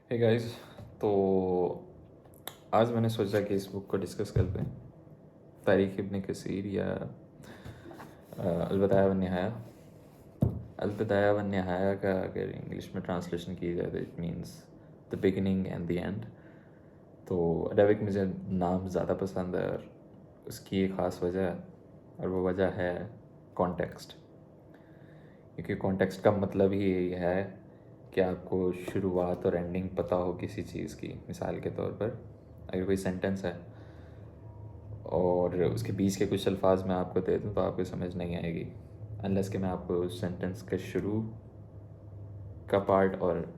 Hey guys, तो आज मैंने सोचा कि इस बुक को डिस्कस करते हैं। तारीख इब्न कसीर या अलबदाया वन निहाया। अलबदाया वन निहाया का अगर इंग्लिश में ट्रांसलेशन की जाए तो it means the beginning and the and. तो अरबिक मुझे नाम ज़्यादा पसंद है और उसकी एक ख़ास वजह है, और वो वजह है कॉन्टेक्स्ट। क्योंकि कॉन्टेक्स्ट का मतलब ही यही है कि आपको शुरुआत और एंडिंग पता हो किसी चीज़ की। मिसाल के तौर पर अगर कोई सेंटेंस है और उसके बीच के कुछ अल्फाज मैं आपको दे दूँ तो आपको समझ नहीं आएगी अनलेस कि मैं आपको उस सेंटेंस के शुरू का पार्ट और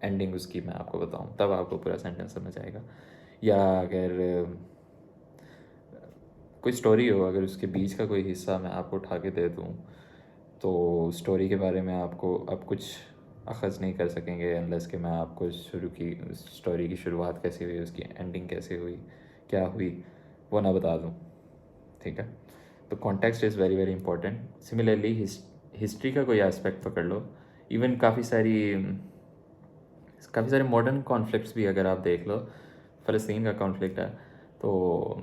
एंडिंग उसकी मैं आपको बताऊँ, तब आपको पूरा सेंटेंस समझ आएगा। या अगर कोई स्टोरी हो, अगर उसके बीच का कोई हिस्सा मैं आपको उठा के दे दूँ तो स्टोरी के बारे में आपको अब कुछ अखज़ नहीं कर सकेंगे अनलेस कि मैं आपको शुरू की स्टोरी की शुरुआत कैसे हुई, उसकी एंडिंग कैसे हुई, क्या हुई, वो ना बता दूँ। ठीक है, तो context is very very important. Similarly history का कोई एस्पेक्ट पकड़ लो, इवन काफ़ी सारे मॉडर्न कॉन्फ्लिक्ट्स भी अगर आप देख लो, फ़लस्तीन का कॉन्फ्लिक्ट है तो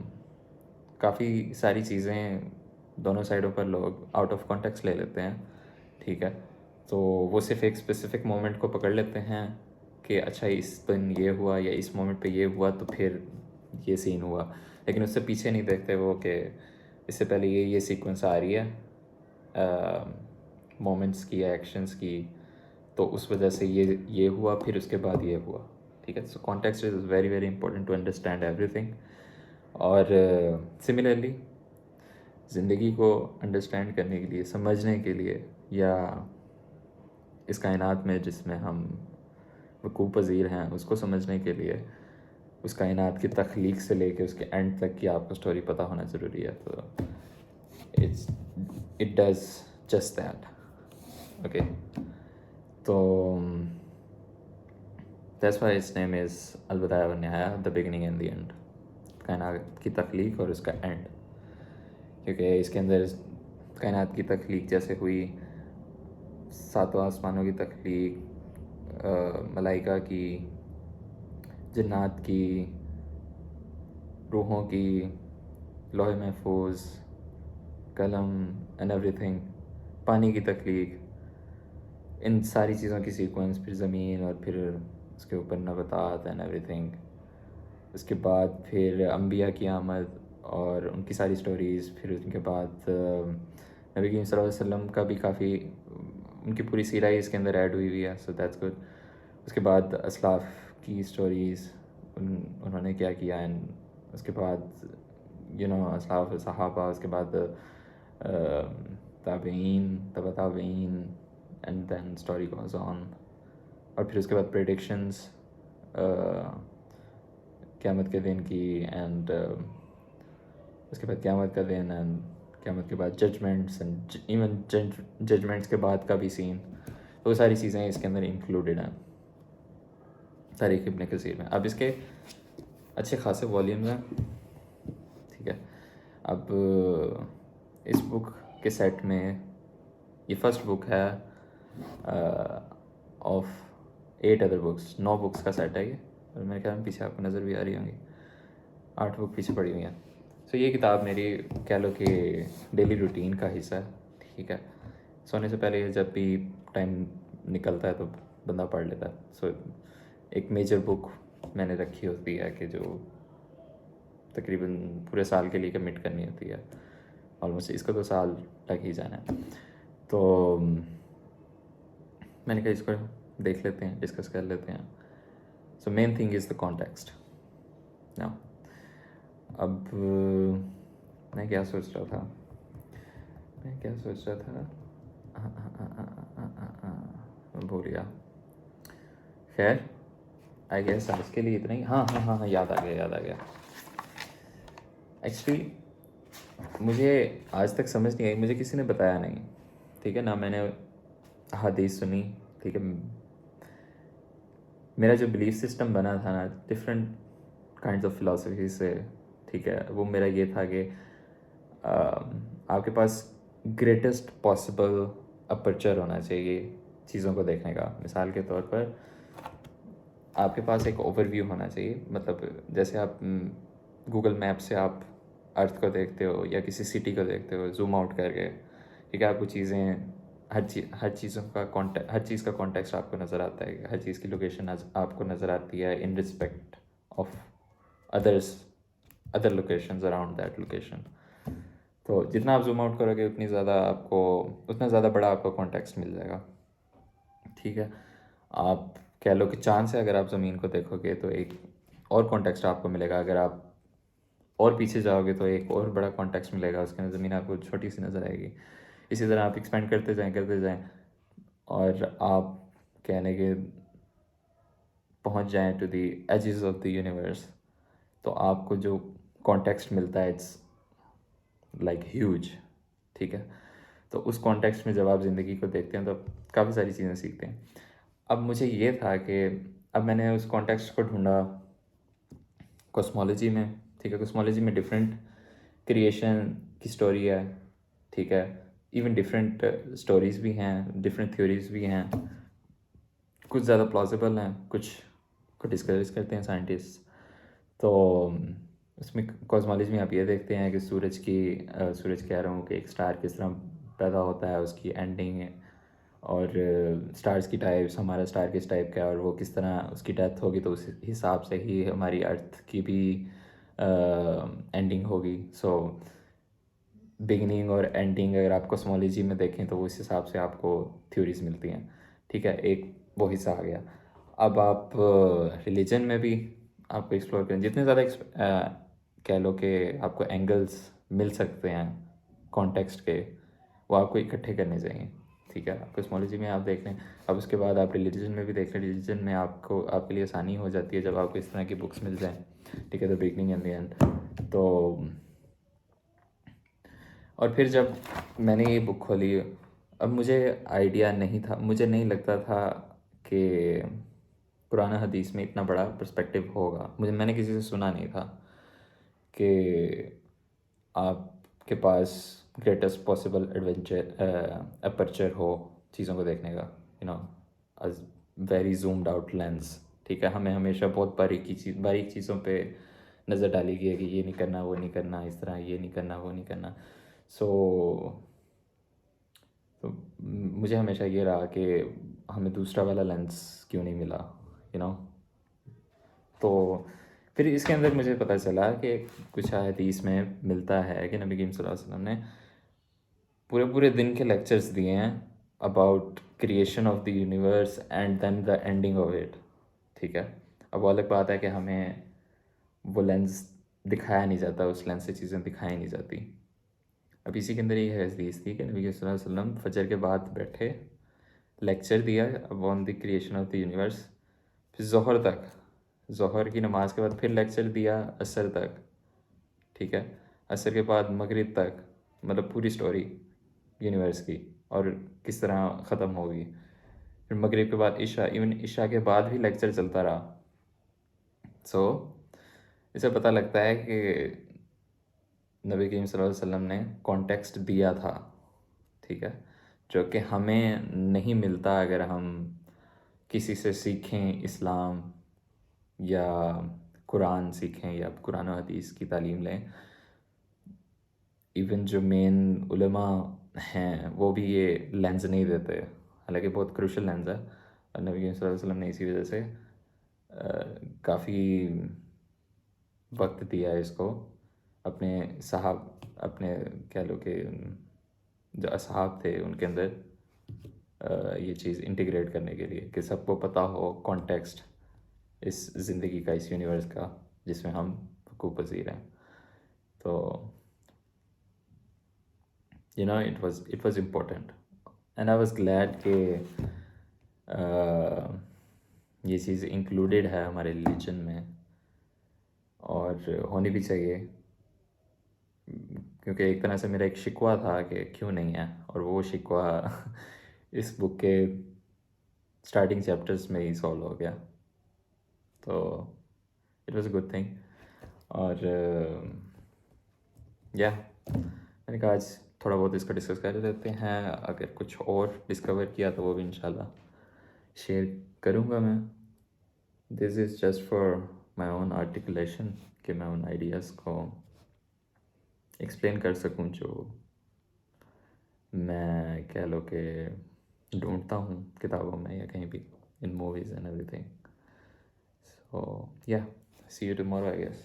काफ़ी सारी चीज़ें दोनों साइडों पर लोग आउट ऑफ कॉन्टेक्स्ट ले लेते हैं। ठीक है, तो वो सिर्फ एक स्पेसिफिक मोमेंट को पकड़ लेते हैं कि अच्छा इस दिन ये हुआ या इस मोमेंट पे ये हुआ तो फिर ये सीन हुआ, लेकिन उससे पीछे नहीं देखते वो कि इससे पहले ये सीक्वेंस आ रही है मोमेंट्स की या एक्शंस की, तो उस वजह से ये हुआ, फिर उसके बाद ये हुआ। ठीक है, so context is very very important to understand everything. और सिमिलरली ज़िंदगी को अंडरस्टैंड करने के लिए, समझने के लिए, या इस कायनात में जिसमें हम वकूफ़ पज़ीर हैं उसको समझने के लिए, उस कायनात की तख्लीक से लेके उसके एंड तक की आपको स्टोरी पता होना ज़रूरी है। तो it does just that. Okay, तो that's why its name is अलबदाया वन निहाया, the beginning and the end. कायनात की तख्लीक और उसका एंड, क्योंकि इसके अंदर कायनात की तख्लीक जैसे हुई, सातों आसमानों की तख्लीक, मलाइका की, जन्नात की, रूहों की, लौह महफूज, कलम एंड एवरीथिंग, पानी की तख्लीक, इन सारी चीज़ों की सीक्वेंस, फिर ज़मीन और फिर उसके ऊपर नबातात एंड एवरीथिंग। उसके बाद फिर अम्बिया की आमद और उनकी सारी स्टोरीज़, फिर उनके बाद नबी करीम सल्लल्लाहु अलैहि वसल्लम का भी काफ़ी, उनकी पूरी सीरा ही इसके अंदर ऐड हुई हुई है, सो दैट्स गुड। उसके बाद असलाफ़ की स्टोरीज़, उन्होंने क्या किया, एंड उसके बाद असलाफ़ सहाबा, उसके बाद ताबईन, तबा ताबईन, and then story goes on. और फिर उसके बाद प्रेडिक्शंस क़यामत के दिन की, एंड उसके बाद क़यामत का दिन, एंड क़यामत के बाद जजमेंट्स, एंड इवन जजमेंट्स के बाद का भी सीन। तो वो सारी चीज़ें इसके अंदर इंक्लूडेड हैं तारीख़ इब्न कसीर में। अब इसके अच्छे खासे वॉल्यूम्स हैं। ठीक है, अब इस बुक के सेट में ये फर्स्ट बुक है ऑफ 8 अदर बुक्स। 9 बुक्स का सेट है ये, और मेरे ख्याल में पीछे आपको नज़र भी आ रही होंगी 8 बुक पीछे पड़ी हुई हैं। सो ये किताब मेरी कह लो कि डेली रूटीन का हिस्सा है। ठीक है, सोने से पहले जब भी टाइम निकलता है तो बंदा पढ़ लेता है। सो एक मेजर बुक मैंने रखी होती है कि जो तकरीबन पूरे साल के लिए कमिट करनी होती है। ऑलमोस्ट इसको तो साल तक ही जाना है, तो मैंने कहा इसको देख लेते हैं, डिस्कस कर लेते हैं। So main thing is the context. Now अब मैं क्या सोच रहा था, मैं भूल गया। खैर, आई गेस आज के लिए इतना ही। हाँ, याद आ गया। एक्चुअली मुझे आज तक समझ नहीं आई, मुझे किसी ने बताया नहीं। ठीक है ना, मैंने हदीस सुनी। ठीक है, मेरा जो बिलीफ सिस्टम बना था ना डिफरेंट काइंड्स ऑफ फिलॉसफी से, ठीक है, वो मेरा ये था कि आपके पास ग्रेटेस्ट पॉसिबल अपर्चर होना चाहिए चीज़ों को देखने का। मिसाल के तौर पर आपके पास एक ओवरव्यू होना चाहिए, मतलब जैसे आप गूगल मैप से आप अर्थ को देखते हो या किसी सिटी को देखते हो जूम आउट करके, ठीक है, आपको चीज़ें हर चीज़ों का कॉन्टेक्ट, हर चीज़ का कॉन्टेक्स्ट आपको नज़र आता है, हर चीज़ की लोकेशन आपको नज़र आती है in respect of others, other locations around that location. तो जितना आप जूम आउट करोगे उतनी ज़्यादा आपको, उतना ज़्यादा बड़ा आपको कॉन्टेक्स्ट मिल जाएगा, ठीक है। आप कह लो कि चाँद से अगर आप ज़मीन को देखोगे तो एक और कॉन्टेक्स्ट आपको मिलेगा, अगर आप और पीछे जाओगे तो एक और बड़ा कॉन्टेक्स्ट मिलेगा, उसके अंदर ज़मीन आपको छोटी सी नज़र आएगी। इसी तरह आप एक्सपेंड करते जाएं और आप कहने के पहुंच जाएं to the edges of the universe, तो आपको जो कॉन्टेक्स्ट मिलता है इट्स लाइक ह्यूज, ठीक है। तो उस कॉन्टेक्स्ट में जब आप ज़िंदगी को देखते हैं तो काफ़ी सारी चीज़ें सीखते हैं। अब मुझे ये था कि अब मैंने उस कॉन्टेक्स्ट को ढूंढा कॉस्मोलॉजी में, ठीक है। कॉस्मोलॉजी में डिफरेंट क्रिएशन की स्टोरी है, ठीक है। इवन डिफरेंट स्टोरीज़ भी हैं, डिफरेंट थ्योरीज़ भी हैं, कुछ ज़्यादा प्लॉजिबल हैं, कुछ को डिस्कस करते हैं साइंटिस्ट। तो उसमें कॉस्मोलॉजी में आप ये देखते हैं कि सूरज कह रहा हूँ कि एक स्टार किस तरह पैदा होता है, उसकी एंडिंग है, और स्टार्स की टाइप्स, हमारा स्टार किस टाइप का है और वो किस तरह उसकी डेथ होगी, तो उस हिसाब से ही हमारी अर्थ की भी एंडिंग होगी। सो बिगनिंग और एंडिंग अगर आप कॉस्मोलॉजी में देखें तो उस हिसाब से आपको थ्योरीज मिलती हैं, ठीक है। एक वो हिस्सा आ गया। अब आप रिलीजन में भी आपको एक्सप्लोर करें, जितने ज़्यादा कह लो कि आपको एंगल्स मिल सकते हैं कॉन्टेक्स्ट के, वो आपको इकट्ठे करने चाहिए, ठीक है। आप कॉस्मोलॉजी में आप देख लें, अब उसके बाद आप रिलीजन में भी देख लें। रिलीजन में आपको, आपके लिए आसानी हो जाती है जब आपको इस तरह की बुक्स मिल जाएँ, ठीक है, the beginning and the and. तो और फिर जब मैंने ये बुक खोली, अब मुझे आइडिया नहीं था, मुझे नहीं लगता था कि कुरान हदीस में इतना बड़ा पर्सपेक्टिव होगा। मैंने किसी से सुना नहीं था कि आपके पास ग्रेटेस्ट पॉसिबल अपर्चर हो चीज़ों को देखने का, you know, as very zoomed out lens, ठीक है। हमें हमेशा बहुत बारीक चीज़ों पे नज़र डाली गई है कि ये नहीं करना, वो नहीं करना, इस तरह ये नहीं करना, वो नहीं करना। सो तो मुझे हमेशा ये रहा कि हमें दूसरा वाला लेंस क्यों नहीं मिला, यू नो। तो फिर इसके अंदर मुझे पता चला कि कुछ हदीस में मिलता है कि नबी करीम सल्लल्लाहु अलैहि वसल्लम ने पूरे पूरे दिन के लेक्चर्स दिए हैं about creation of the universe and then the ending of it, ठीक है। अब वो अलग बात है कि हमें वो लेंस दिखाया नहीं जाता, उस लेंस से चीज़ें दिखाई नहीं जाती। अब इसी के अंदर ये हदीस थी कि नबी सल्लल्लाहु अलैहि वसल्लम फजर के बाद बैठे, लेक्चर दिया on the creation of the universe, फिर ज़ोहर की नमाज के बाद फिर लेक्चर दिया असर तक, ठीक है। असर के बाद मगरिब तक, मतलब पूरी स्टोरी यूनिवर्स की और किस तरह ख़त्म होगी। फिर मगरिब के बाद इशा, इवन इशा के बाद भी लेक्चर चलता रहा। सो इससे पता लगता है कि नबी करीम सल्लल्लाहु अलैहि वसल्लम ने कॉन्टेक्स्ट दिया था, ठीक है, जो कि हमें नहीं मिलता अगर हम किसी से सीखें इस्लाम या कुरान सीखें या कुरान और हदीस की तालीम लें। इवन जो मेन उलमा हैं वो भी ये लेंस नहीं देते, हालांकि बहुत क्रूशल लेंस है। और नबी करीम सल्लल्लाहु अलैहि वसल्लम ने इसी वजह से काफ़ी वक्त दिया है इसको, अपने कह लो कि जो असहाब थे उनके अंदर ये चीज़ इंटीग्रेट करने के लिए कि सबको पता हो कॉन्टेक्स्ट इस ज़िंदगी का, इस यूनिवर्स का जिसमें हम वक़ूफ़ पज़ीर हैं। तो it was important and I was glad कि ये चीज़ इंक्लूडेड है हमारे रिलीजन में और होनी भी चाहिए, क्योंकि एक तरह से मेरा एक शिकवा था कि क्यों नहीं है, और वो शिकवा इस बुक के स्टार्टिंग चैप्टर्स में ही सॉल्व हो गया। तो it was a good thing. और मैंने कहा आज थोड़ा बहुत इसका डिस्कस कर देते हैं, अगर कुछ और डिस्कवर किया तो वो भी इंशाल्लाह शेयर करूँगा मैं। This is just for my own articulation, कि मैं उन आइडियाज़ को एक्सप्लेन कर सकूं जो मैं कह लो कि ढूंढता हूँ किताबों में या कहीं भी, in movies and everything. So yeah, see you tomorrow, I guess.